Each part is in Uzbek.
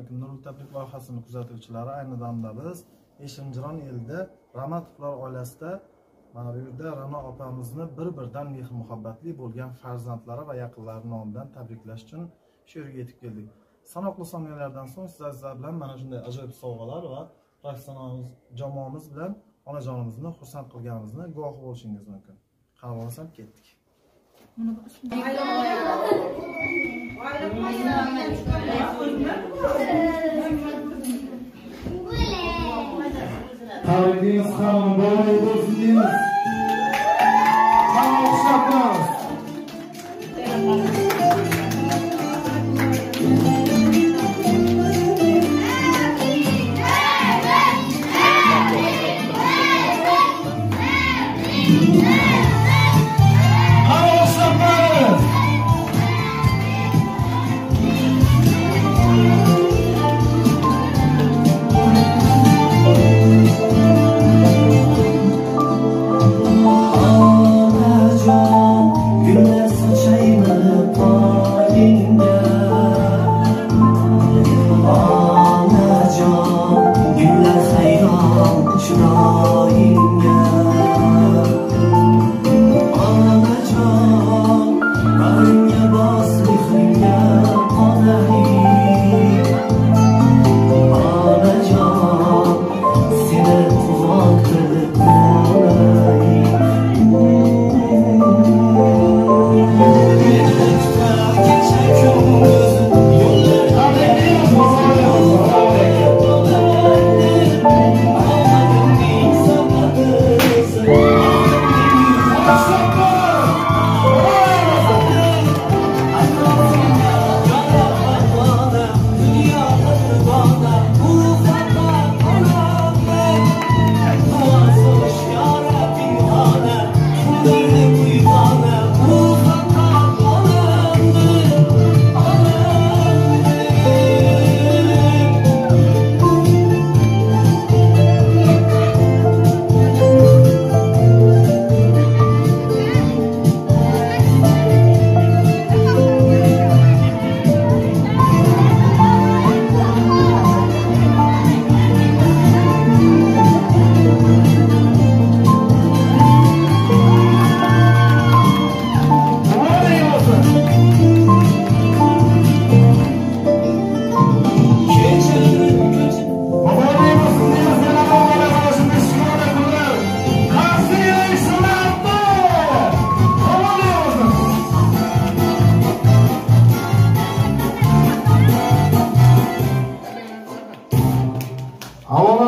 alaykum. Nurul tabrik loyihasini kuzatuvchilari, ayni damda biz Eshimjiron elida Ramatovlar oilasida mana bu yerda Ra'no opamizni bir-biridan mehr-muhabbatli bo'lgan farzandlari va yaqinlari nomidan tabriklash uchun shu yerga yetib keldik. Sanoqli soniyalardan so'ng sizlar bilan mana shunday ajoyib sovg'alar va professional jamoamiz bilan onajonimizni xursand qilganimizni guvohi bo'lishingiz mumkin. Qani bo'lsam ketdik. Tabriklaymiz, hamma boy bo'lsin deymiz. Hamma alqishlaymiz.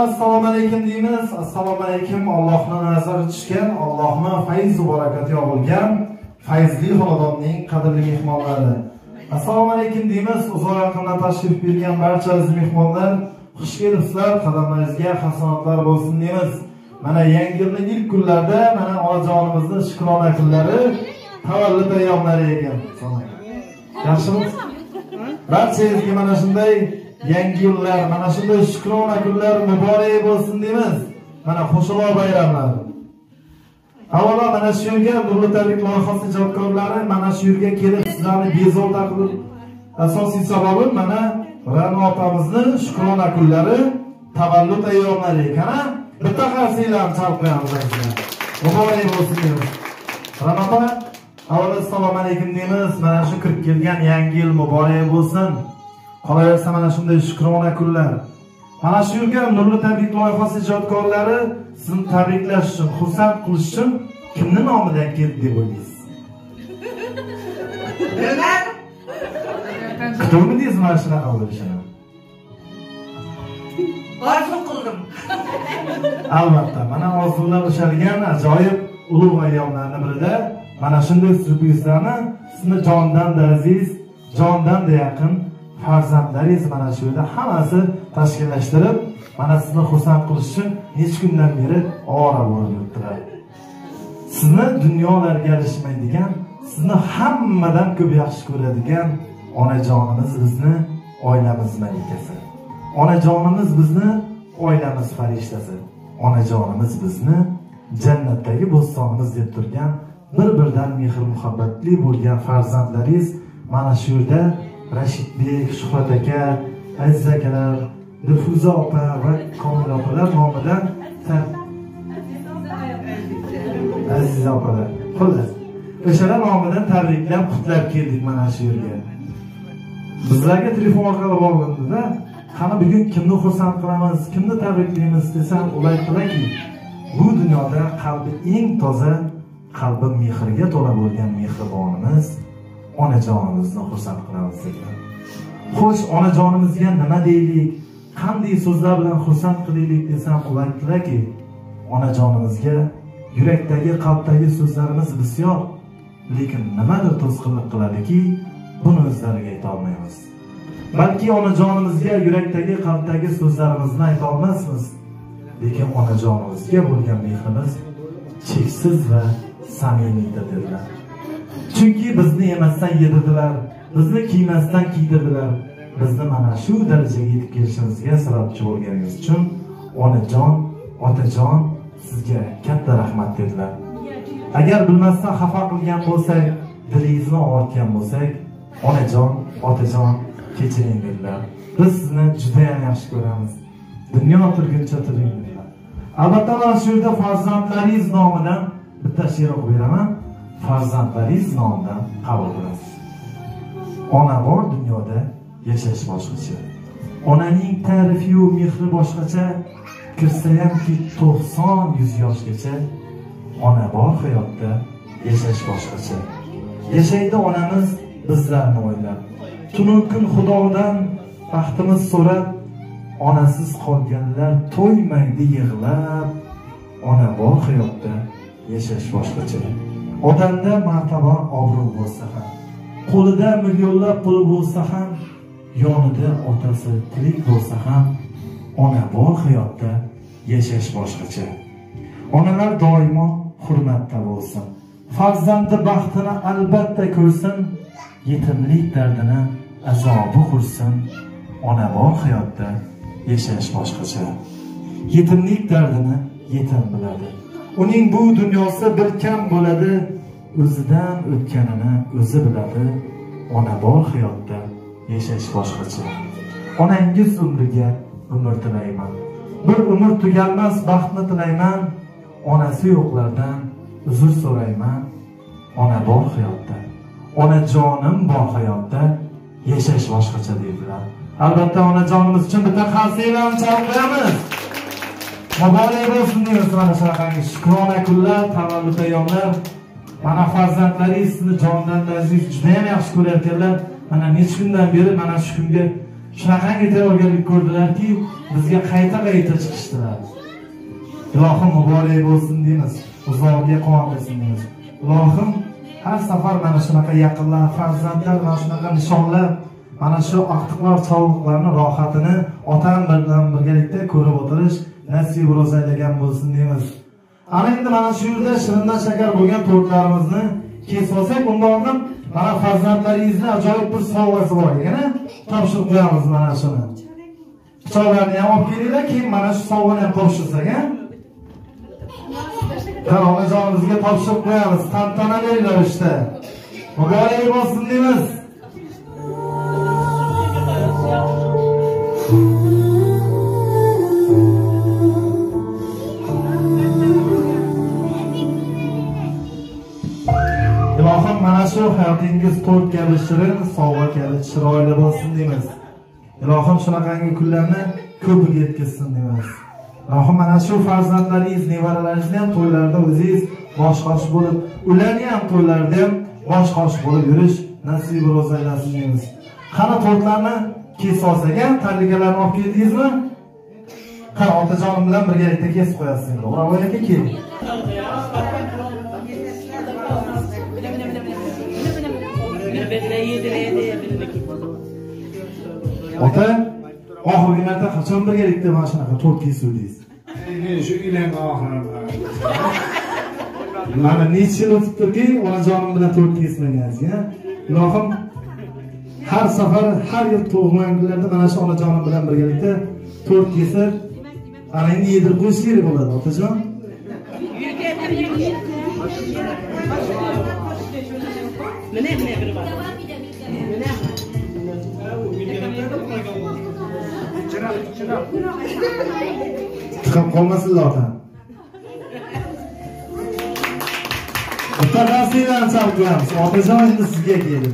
Assalomu alaykum deymiz. Assalomu alaykum. Allohning nazari tushgan, Allohning fayz va barakatiga bo'lgan fayzli xonadonning qadrli mehmonlari. Assalomu alaykum deymiz. Uzoq yaqindan tashrif buyurgan barcha aziz mehmonlar, xush kelibsizlar. Qadamlaringizga hasanatlar bo'lsin deymiz. Mana yangi yilning ilk kunlarida mana onajonimizning shukrona kunlari, tavallud ayyomlari ekan. Yaxshimi? Barchangizga mana shunday yangi yillar, mana shunday shukrona kunlar muborak bo'lsin deymiz. Mana qo'shaloq bayramlar. Avvalo mana shu yerga Nurli tabrik loyihasi ijodkorlari mana shu yerga kelib sizlarni bezovta qilib, asosiy sababi mana Ra'no opamizning shukrona kunlari, tavallud ayyomlari ekan. Bitta qarsiylarni chalib qo'yamiz sizlarga. Muborak bo'lsin deymiz. Ra'no opa, avvalo assalomu alaykum deymiz. Mana shu kirib kelgan yangi yil muborak bo'lsin. Qolaversa mana shunday shukrona kunlar. Mana shu yerga Nurli tabrik loyihasi ijodkorlari sizni tabriklash uchun, xursand qilish uchun kimning nomidan keldi deb o'ylaysiz? Bilmam. Kutuvmidingiz mana shunaqa bo'lishini? Orzu qildim. Albatta, mana orzular ushalgan ajoyib ulug' ayyomlarning birida mana shunday syurprizlarni sizni jondan aziz, jondan yaqin farzandlaringiz mana shu yerda hammasi tashkillashtirib, mana sizni xursand qilish uchun hech kundan beri ovora bo'lib yuribdilar. Sizni dunyolarga alishmaydigan, sizni hammadan ko'p yaxshi ko'radigan onajonimiz bizni oilamiz malikasi. Onajonimiz bizni oilamiz farishtasi. Onajonimiz bizni jannatdagi bo'stonimiz deb turgan, bir-biridan mehr-muhabbatli bo'lgan farzandlaringiz mana shu yerda Rashidbek, Shuhrat aka, aziz akalar, Dilfuza opa va Komil opalar nomidan aziz opalar, xullas o'shalar nomidan tabriklab, qutlab keldik mana shu yerga. Bizlarga telefon orqali bog'landida, qani bugun kimni xursand qilamiz, kimni tabriklaymiz desam, ular aytdilarki, bu dunyoda qalbi eng toza, qalbi mehrga to'la bo'lgan mehribonimiz onajonimizni xursand qilamiz dedilar. Xo'sh, onajonimizga nima deylik, qanday so'zlar bilan xursand qilaylik desam, ular aytdilarki, onajonimizga yurakdagi, qalbdagi so'zlarimiz bisyor, lekin nimadir to'sqinlik qiladiki, buni o'zlariga ayta olmaymiz. Balki onajonimizga yurakdagi, qalbdagi so'zlarimizni ayta olmasmiz, lekin onajonimizga bo'lgan mehrimiz cheksiz va samimiydir dedilar. Chunki bizni yemasdan yedirdilar, bizni kiymasdan kiydirdilar, bizni mana shu darajaga yetib kelishimizga sababchi bo'lganingiz uchun onajon, otajon sizga katta rahmat dedilar. Agar bilmasdan xafa qilgan bo'lsak, dilingizni og'ritgan bo'lsak, onajon, otajon kechiring dedilar. Biz sizni juda ham yaxshi ko'ramiz. Dunyo turguncha turing dedilar. Albatta mana shu yerda farzandlaringiz nomidan bitta she'r o'qib beraman. Farzandlaringiz nomidan qabul qilasiz. Ona bor dunyoda yashash boshqacha. Onaning ta'rifi va mehri boshqacha, kirsa hamki 90-100 yoshgacha. Ona bor hayotda yashash boshqacha. Yashaydi onamiz bizlarni o'ylab. Tun kun Xudodan baxtimiz so'rab, onasiz qolganlar to'ymaydi yig'lab. Ona bor hayotda yashash boshqacha. Odamda martaba, obro' bo'lsa ham, qo'lida millionlab pul bo'lsa ham, yonida otasi tirik bo'lsa ham, ona bor hayotda yashash boshqacha. Onalar doimo hurmatda bo'lsin. Farzandi baxtini albatta ko'rsin, yetimlik dardini azobi qursin. Ona bor hayotda yashash boshqacha. Yetimlik dardini yetim biladi. Uning bu dunyosi bir kam bo'ladi, o'zidan o'tganini o'zi biladi. Ona bor hayotda yashash boshqacha. Onangiz umriga umr tilayman. Bir umr tugalmas baxtni tilayman. Onasi yo'qlardan uzr so'rayman. Ona bor hayotda, onajonim bor hayotda yashash boshqacha dedilar. Albatta onajonimiz uchun bitta xalsiylarni chalqayamiz. Muborak bo'lsin deymiz mana shunaqangi shukrona kunlar, tavallud ayyomlar. Mana farzandlaringiz sizni jondan aziz, juda ham yaxshi ko'rayotganlar. Mana necha kundan beri mana shu kunga shunaqangi tayyorgarlik ko'rdilarki, bizga qayta-qayta chiqishdilar. Ilohim muborak bo'lsin deymiz. Uzoqga quvontirsin deymiz. Ilohim har safar mana shunaqa yaqinlar, farzandlar mana shunaqa nishonlar, mana shu aqtiqlar, sog'liqlarni, rohatini otam bilan birgalikda ko'rib o'tirish nasib ro'z aylagan bo'lsin deymiz. Ana endi mana shu yerda shirindan shakar bo'lgan tortlarimizni kesib olsak, undan oldin mana farzandlaringizni ajoyib bir sovg'asi bor ekan, topshirib qo'yamiz mana shuni. Pichoqlarni ham olib kelinglar, keyin mana shu sovg'ani ham topshirsak, ha? Onajonimizga topshirib qo'yamiz, tantanali ravishda. Muborak bo'lsin deymiz. Ilohim mana shu hayotingiz to'rt kabi shirin, sovg'a kabi chiroyli bo'lsin deymiz. Ilohim shunaqangi kunlarni ko'piga yetkazsin deymiz. Ilohim mana shu farzandlaringiz, nevaralaringizni ham to'ylarda o'zingiz bosh-qosh bo'lib, ularni ham to'ylarda ham bosh-qosh bo'lib yurish nasib ro'z aylasin deymiz. Qani tortlarni kesib olsak, tallikalarni olib keldingizmi? Qani otajonim bilan birgalikda kesib qo'yasizlar. O'ravoy aka keling. Ota, oxirgi marta qachon birgalikda mana shunaqa to'rt kesuvdingiz? Shu yilning oxirida. Mana necha yil o'tibdiki, onajonim bilan to'rt kesmagansiz-a? Ilohim har safar, har yil tug'ilgan kunlarda mana shu onajonim bilan birgalikda to'rt kesib, ana endi yedirib qo'yish kerak bo'ladi, otajon. Chiqib qolmasinlar ota. Mutaxassislarni chaqiramiz. Otajon endi sizga keldi.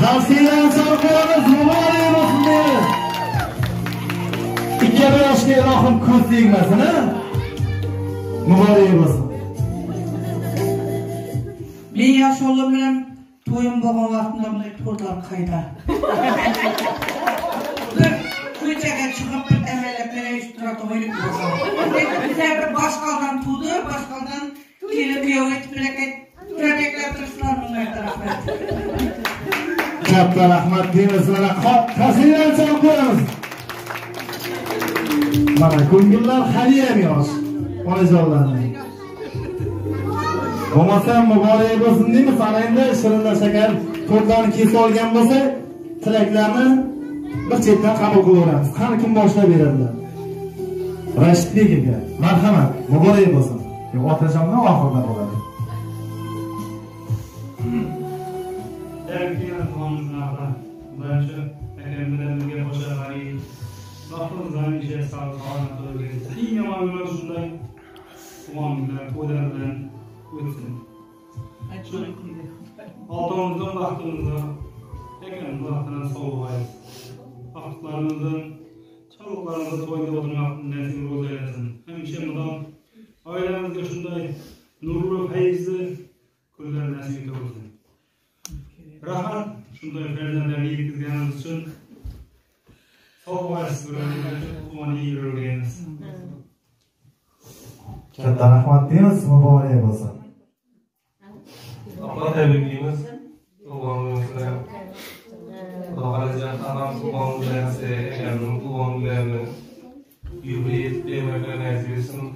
Tavsiyalarni chaqiramiz. Muborak bo'lsin deymiz. Ikkala yoshga ilohim ko'z tegmasin, ha? Muborak bo'lsin. Men yosh o'g'lim bilan to'yim bo'lgan vaqtda bunday to'ylar qayda? Bir ko'chaga chiqib bir amalab berib turadi o'ylab qo'ysam. Bizlar bir boshqadan to'ydi, boshqadan kelib yo'q turaklab turishlar bunday taraflar. Katta rahmat deymiz. Mana qasiylarni chaqiramiz. Mana ko'ngillar hali ham yosh. Onajonlarning. Bo'lmasa muborak bo'lsin deymiz. Ana endi shirinlar shakar to'rtlarni kesib olgan bo'lsa, tilaklarni bir chetdan qabul qilaveramiz. Qani kim boshlab beradilar? Rashidbek aka, marhamat, muborak bo'lsin. Otajondan oxirida bo'ladi. Altıncıdan baktığımızda tekrar baktığında soğuyuz. Vakitlerimizin, çabuklarımızı toyda oturmak nesini rol eylesin. Hemşe bundan ailemizde şunday nurlu, feyizli günler nasip olsun. Rahmat, şunday ferzendlerini yetiştirdiğiniz için soğuyuz birbirine umarım iyi yürürlüğünüz. Katta rahmat deymiz, muborak bo'lsin. Allah tebrikimiz. Doğumumuzda. Doğacan adam doğumumuzda egenin doğumlarını yükleyip demekle nezirsin.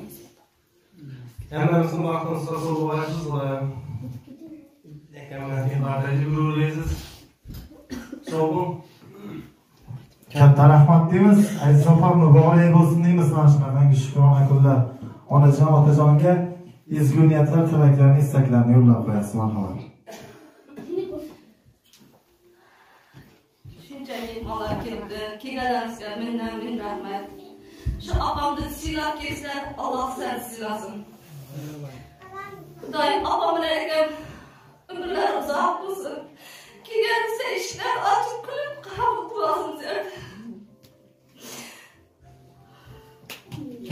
Hemenizin aklınızda soru başsızlar. Hemenizin kardeşi gururluyuz. Çoğun. Katta rahmat deymiz. Aziz opam muborak bo'lsin deymiz. Mana shunaqangi shukrona kunlar. Onajon, otajonga ezgu niyatlar, tilaklarni, istaklarni yo'llab qo'yasiz, marhamat. Shuncha mehmonlar keldi. Kelganlaringizga ming rahmat. Shu opamni siylab kelsizlar, Alloh sizlarni siylasin. Xudoyim opam bilan ekan umrlar uzoq bo'lsin. Kelganingizda ishlar ochib kulib qabul qilasizlar.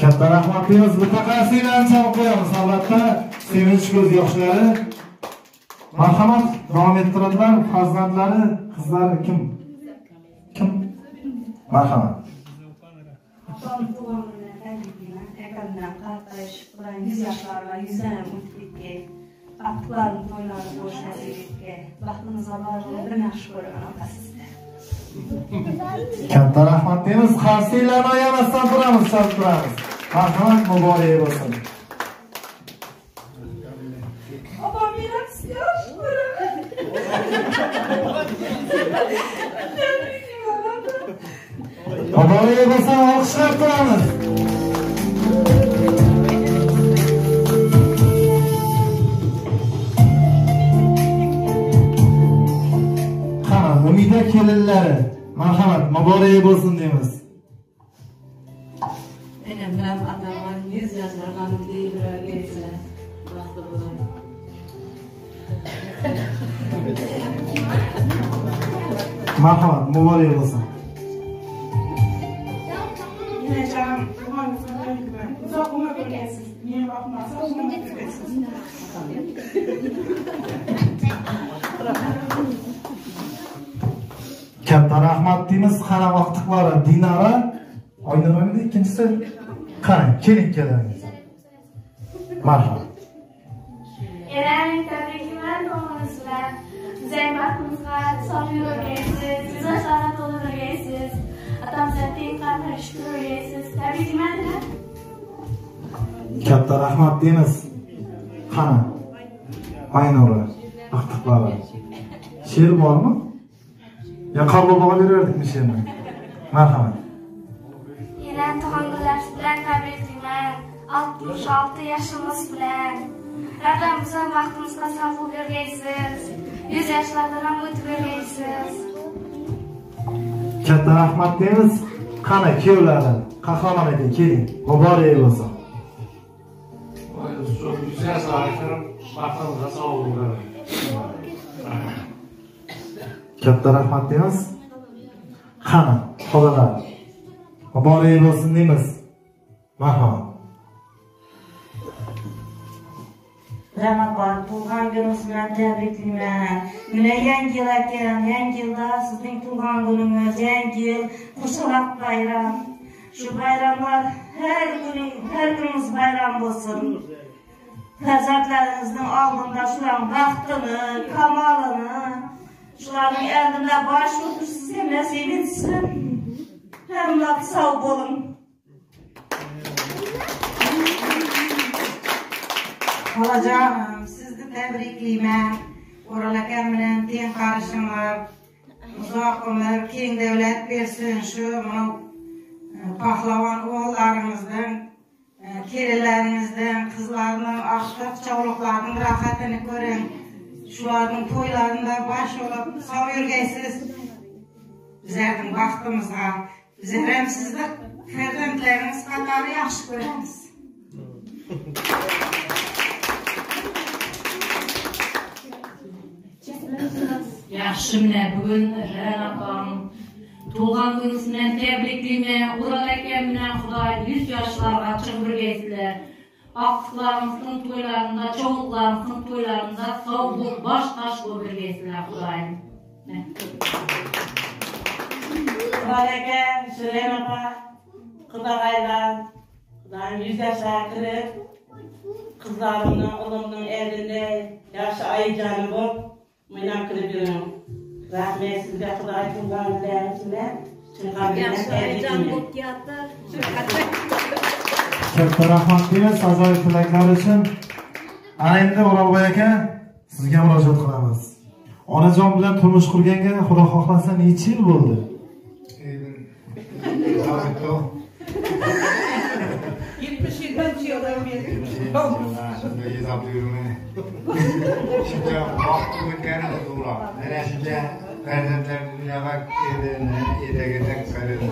Katta rahmat deymiz. Mutaxassislarni chaqirib qo'yamiz. Albatta, sevinch ko'z yoshlari. Marhamat, davom ettiradilar. Farzandlari, qizlari kim? Kim? Marhamat. Opam tug'ilganida tabriklayman. Akamdan qardash bilan 100 yoshlarga 100 dan o'tibga baxtlarni to'ylarni boshlashga baxtimiz Allohga bir yaxshi ko'raman otasizda. Katta rahmat deymiz. Qarsiylarni ayamasdan turamiz, chaqirib turamiz. Marhamat, muborak bo'lsin. Opam bilan yaxshi ko'raman. Muborak bo'lsin, olqishlab turamiz. Qani, Umida kelinlari, marhamat, muborak bo'lsin deymiz. Enam atamdan 100 yoshlarga deyilgan vaqti bo'ldi. Marhamat, muborak bo'lsin. Uzoq umr ko'rgansiz. Men vaqtmasa umr ko'rgansiz. Katta rahmat deymiz. Qani vaqtiqlari Dinara, Oynurani ikkinchisi. Qani, keling kelingiz. Marhamat. Elaning tabriklar bo'lmasizlar. Sizlar baxtimizga sog'lik o'rgaysiz, yo'llarga to'ldirgaysiz. Atamizga teng qadrish ko'rgaysiz. Tabriklar. Katta rahmat deymiz. Qani, Oynura, vaqtiqlari. She'r bormi? Ya qabul qilib she'rni. Marhamat. Elan tug'ilgan bilan tabriklayman. 66 yoshimiz bilan Rabbimizdan vaqtimizga sog'lik bergaysiz. 100 yoshlardan ham o'tib bergaysiz. Katta rahmat deymiz. Qani kuyovlarim, qahramon aka keling. Muborak bo'lsin. Shu 100 yoshlardan vaqtimizga sog'lik bersin. Katta rahmat deymiz. Qani, xolalar. Muborak bo'lsin deymiz. Marhamat. Ramazon tug'ilgan kuningiz bilan tabriklayman. Mana yangi yil ekan, yangi yilda sizning tug'ilgan kuningiz, yangi yil qo'shaloq bayram. Shu bayramlar har kunimiz bayram bo'lsin. Farzandlaringizning oldinda shularning baxtini, kamolini, shularning oldida bosh o'tib sizga nasib etsin. Hamma sog' bo'ling. Xolajonim, sizni tabriklayman. O'ral akam bilan teng qarishinglar. Uzoq umr, keng davlat bersin. Shu pahlavon o'g'illarimizdan, kelinlaringizdan, qizlarning oqsoq chavloqlarning rohatini ko'ring. Shularning to'ylarida bosh olib sog' yurgaysiz. Bizlarning baxtimizga, bizlar ham sizni farzandlaringiz qatori yaxshi ko'ramiz. Yaxshimni bugun Ramazon tug'ilgan kuningiz bilan tabriklayman. O'ral akam bilan Xudoy 100 yoshlarga chiqib birgaysizlar. Aqlarimizning to'ylarida, cho'g'larimizning to'ylarida sog' bo'lib, bosh-qosh bo'lib birgaysizlar Xudoyim. O'ral aka, Sulaymon opa, Xudoylar, Xudoyim 100 yoshga kirib, qizlarimning, o'g'limning eldida yaxshi oyijonim bo'lib Meynam qilib yuraman. Rahmat sizga Xudoy tug'ilganlaringiz bilan Katta rahmat deymiz ajoyib tilaklar uchun. Ana endi O'rolboy aka, sizga murojaat qilamiz. Onajon bilan turmush qurganga Xudo xohlasa necha yil bo'ldi? 77 yildan beri. Shunday hisoblayman. Shuncha vaqt o'tgani to'g'ri. Mana shuncha farzandlar dunyoga keldi, edaga qaraydi.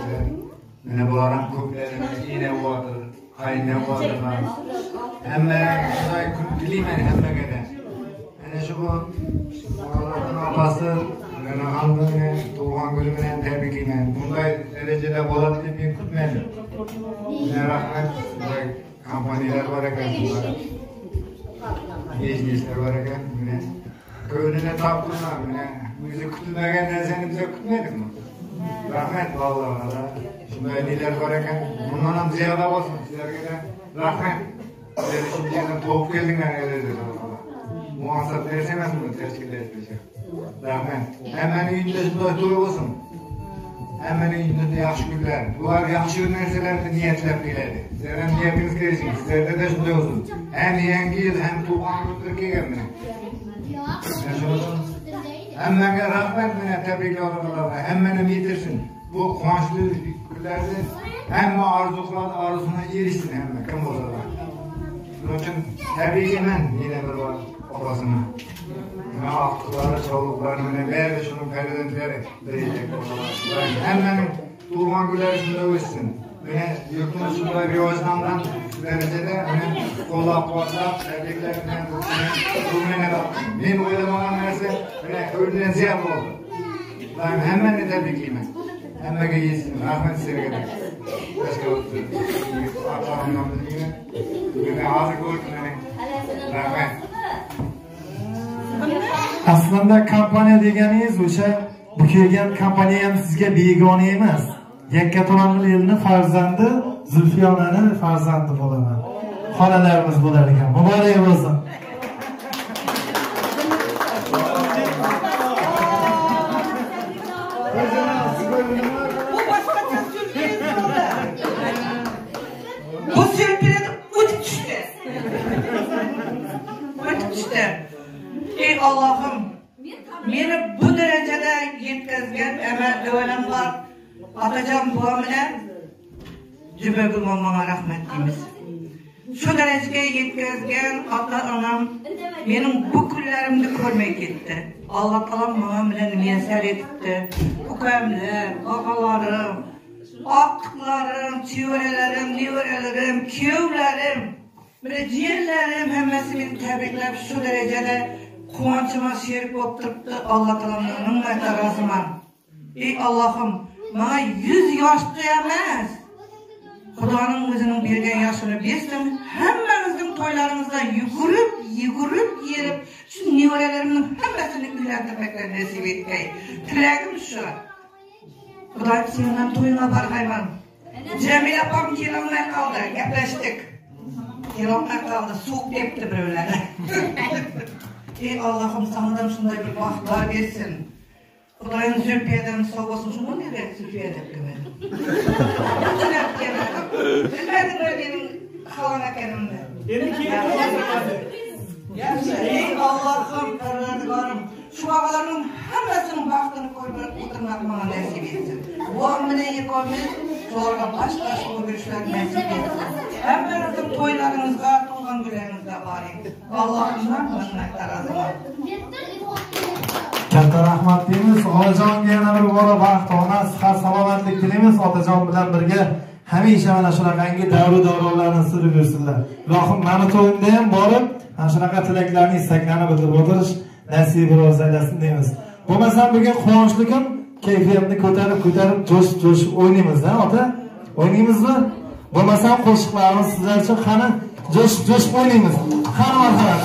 Mana bular ham ko'plarini o'ynayapti, qaynayapti. Hamma Xudoy tilayman hammaga. Mana shu Allohning opasi mana hammaga tug'ilgan kuni bilan tabriklayman. Bunday darajada bo'ladi deb men kutmadim. Rahmat, kompaniyalar bor ekan. Biznesler var ekan, mana ko'nglini topdilar, mana o'zi kutilmagan narsani biz kutmadik mi? Rahmat vallohi. Shunday nelar bor ekan, bundan ham ziyoda bo'lsin sizlarga. Rahmat. Sizlar shundan to'p keldinglar dedi. Muvaffaq bersangiz tashkillatishga. Rahmat. Hammaning uyida shunday to'y bo'lsin. Hammaning uyida yaxshi kunlar. Bular yaxshi narsalarni niyatlab keladi. Sizlar ham niyatingiz kelsin. Sizlarda da shunday bo'lsin. Hem yangi yil hem tug'ilgan kun kelganman. Hammaga rahmat, mana tabriklar qilaman. Hammani yetirsin. Bu quvonchli kunlarda hamma orzu qiladi, orzusini erishsin hamma kim bo'lsa. Shuning uchun tabriklayman yana bir bor opasini. Mana aqllari, sog'liqlari bilan bari shuning farzandlari birga bo'lalar. Hammaning tug'ilgan kunlari shunday o'tsin. Mana yurtimiz shunday rivojlangan darajada qo'llab-quvvatlab tabriklar bilan men o'ylamagan narsa mana ko'rgan ziyod bo'ldi. Men hammani tabriklayman. Hammaga yetsin. Rahmat sizlarga. Rahmat. Aslında kompaniya deganingiz o'sha bu kelgan kompaniya ham sizga begona emas. Yakkatonli yilni farzandi Zulfiyonani farzandi bo'laman. Xolalarimiz bo'lar ekan. Muborak bo'lsin. Bu sürpriz o'tib tushdi. Ey Allah'ım, meni bu darajada yetkazgan amal var. Atacan buam bilan Jibagul momama rahmat deymiz. Şu dereceye yetkazgan ota-onam benim bu kunlarimni ko'rmay ketdi. Alloh taolo menga bilan muyassar etibdi. Ukamlar, og'alarim, oqlarim, chevaralarim, nevaralarim, kuyovlarim, jiyanlarim hammasi meni tabriklab shu darajada quvonchimga sherik bo'lib turibdi. Alloh taoloning nimmati roziman. Ey Allohim, menga 100 yoshda emas, Xudoning o'zining bergan yoshini bersin. Hammamizning to'ylarimizda yugurib, yerib, shu nevaralarimning hammasini uylantirmakdan nasib etgay. Tilagim shu. Xudoyim sendan to'yga borgayman. Jamila opam kelolmay qoldi, gaplashdik. Kelolmay qoldi, suv debdi birovlar. Ey Allohim, sendan shunday bir baxtlar bersin. Xudoyim Zulfiyadan sog' bo'lsin, shuni nega Zulfiya deb qo'yadi. Bilmadim benim xalan ekanimni. Ey Allohim, Parvardigorim, shu bolalarning hammasini baxtini ko'rib o'tirmak menga nasib etsin. Vo'm bilan yiqolmay, zo'rga boshqa o'g'irishlar nasib etsin. Hammanizning to'ylaringizga, tug'ilgan kunlaringizga boring. Allohimdan minnatdor roziman. Katta rahmat deymiz. Onajonga yana bir bora baxt, ona sihat, salomatlik tilaymiz. Otajon bilan birga hamisha mana shunaqangi davr-davronlarni surib yursinlar. Ilohim meni to'yimda ham borib, ana shunaqa tilaklarni, istaklarni bildirib o'tirish nasib aylasin deymiz. Bo'lmasa bugun quvonchli kun, kayfiyatni ko'tarib, jo'sh o'ynaymiz-da, ota? O'ynaymizmi? Bo'lmasa qo'shiqlarimiz sizlar uchun qani jo'sh o'ynaymiz. Qani marhamat.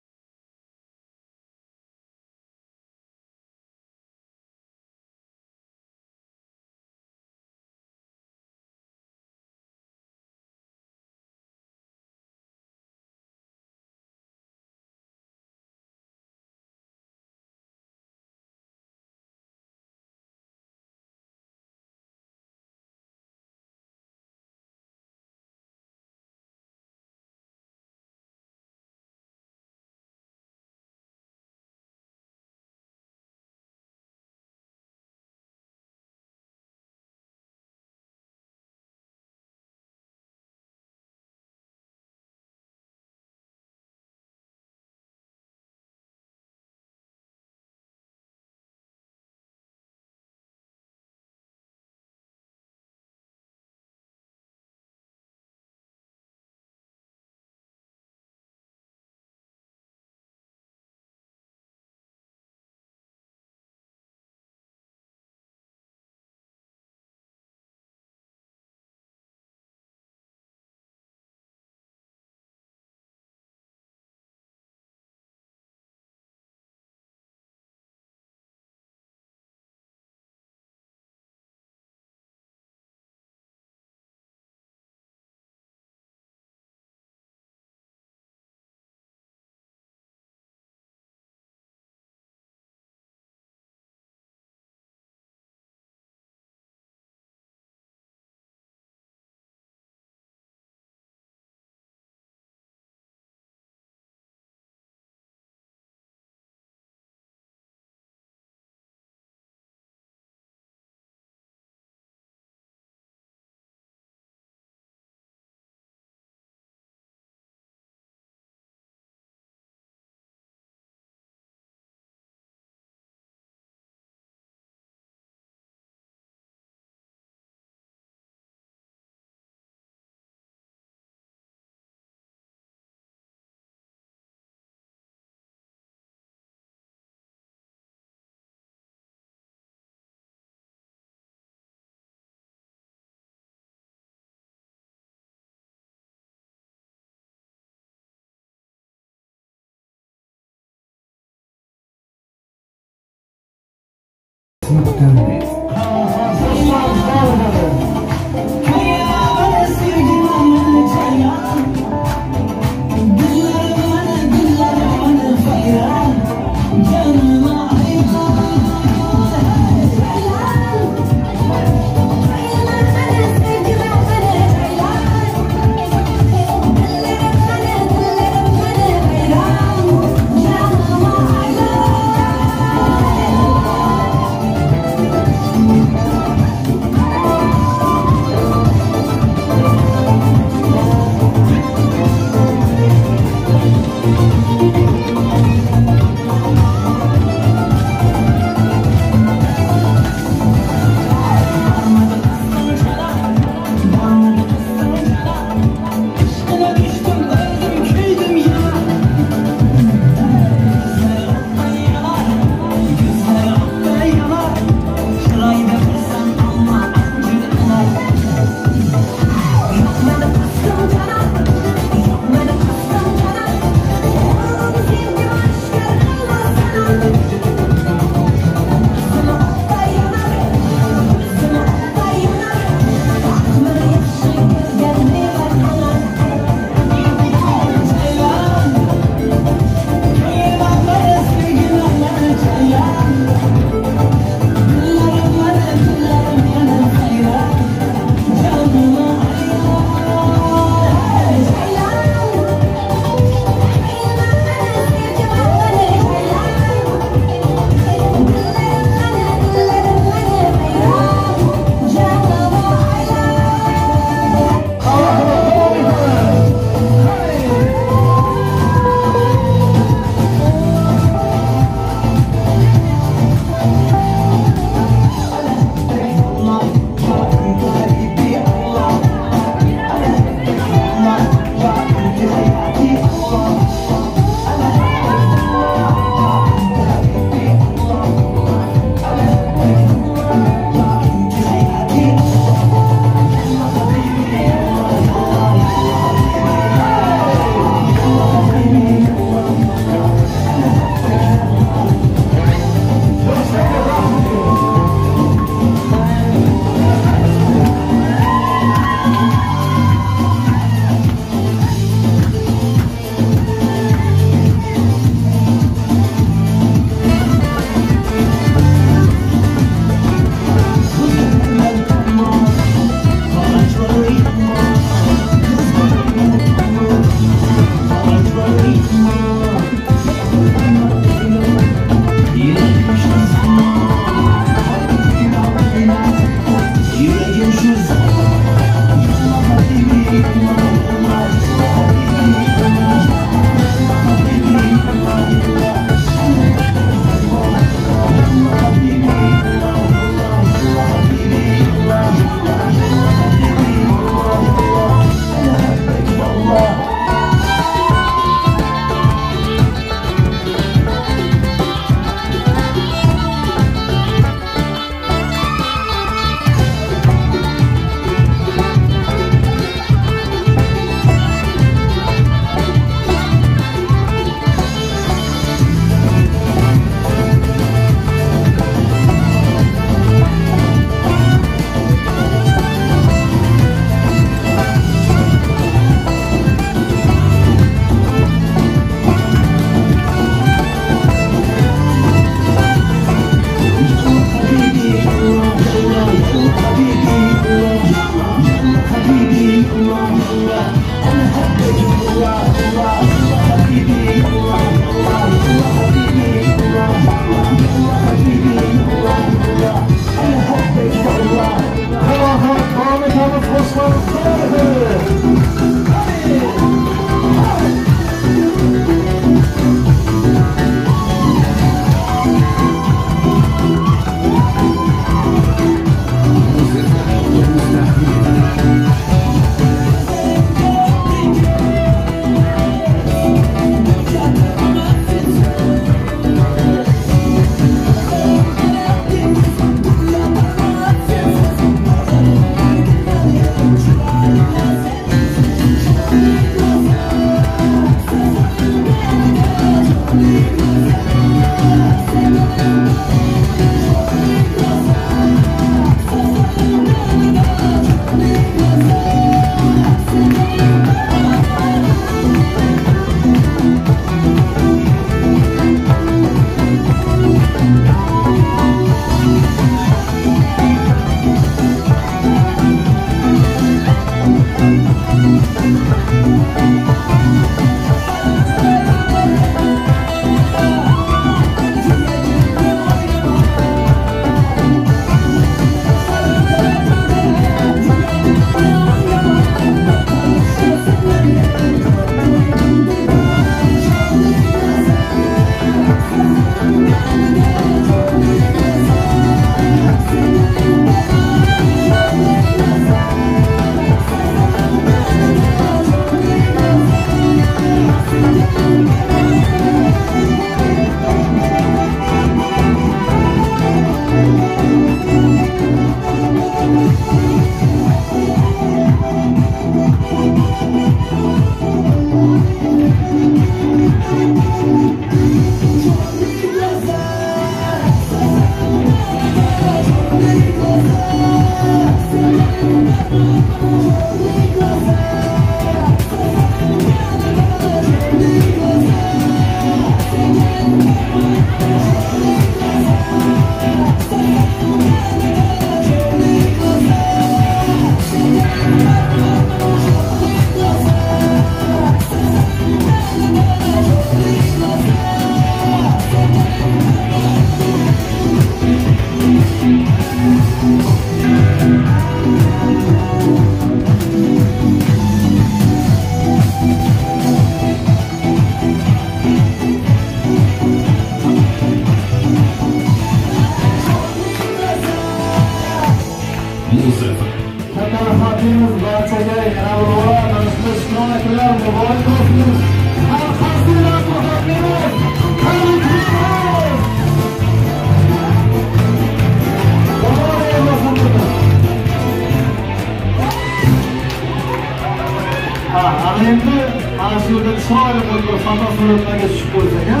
endi mana shu yerda chiroyli bo'lib fotosuratlarga tushib qo'ysak ha,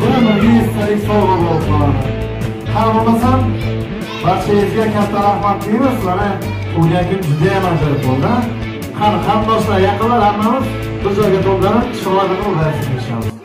buni birga esdalik sovg'a bo'lib qoladi. Har bo'lmasam barchangizga katta rahmat deymiz. Mana o'tgan kun juda ham ajoyib bo'ldi. Qani qarindoshlar, yaqinlar hammamiz bir joyga to'planib chiroyli bo'lib inshaalloh.